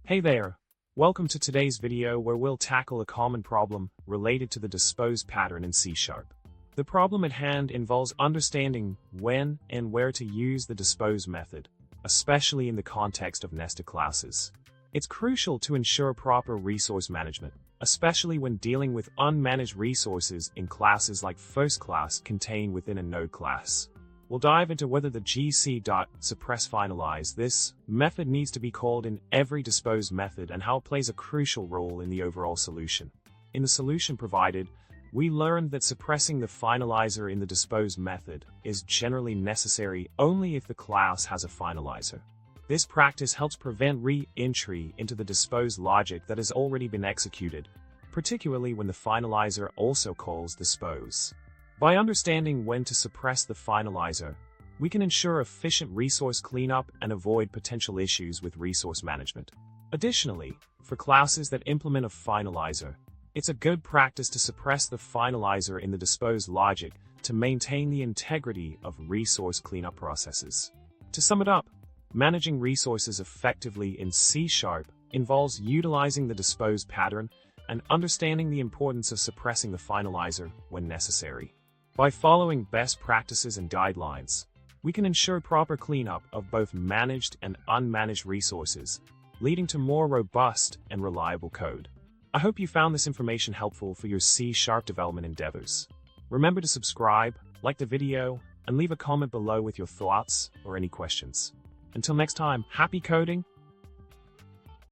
Hey there! Welcome to today's video where we'll tackle a common problem related to the dispose pattern in C#. The problem at hand involves understanding when and where to use the dispose method, especially in the context of nested classes. It's crucial to ensure proper resource management, especially when dealing with unmanaged resources in classes like first class contained within a node class. We'll dive into whether the GC.SuppressFinalize this method needs to be called in every dispose method and how it plays a crucial role in the overall solution. In the solution provided, we learned that suppressing the finalizer in the dispose method is generally necessary only if the class has a finalizer. This practice helps prevent re-entry into the dispose logic that has already been executed, particularly when the finalizer also calls dispose. By understanding when to suppress the finalizer, we can ensure efficient resource cleanup and avoid potential issues with resource management. Additionally, for classes that implement a finalizer, it's a good practice to suppress the finalizer in the dispose logic to maintain the integrity of resource cleanup processes. To sum it up, managing resources effectively in C# involves utilizing the dispose pattern and understanding the importance of suppressing the finalizer when necessary. By following best practices and guidelines, we can ensure proper cleanup of both managed and unmanaged resources, leading to more robust and reliable code. I hope you found this information helpful for your C# development endeavors. Remember to subscribe, like the video, and leave a comment below with your thoughts or any questions. Until next time, happy coding!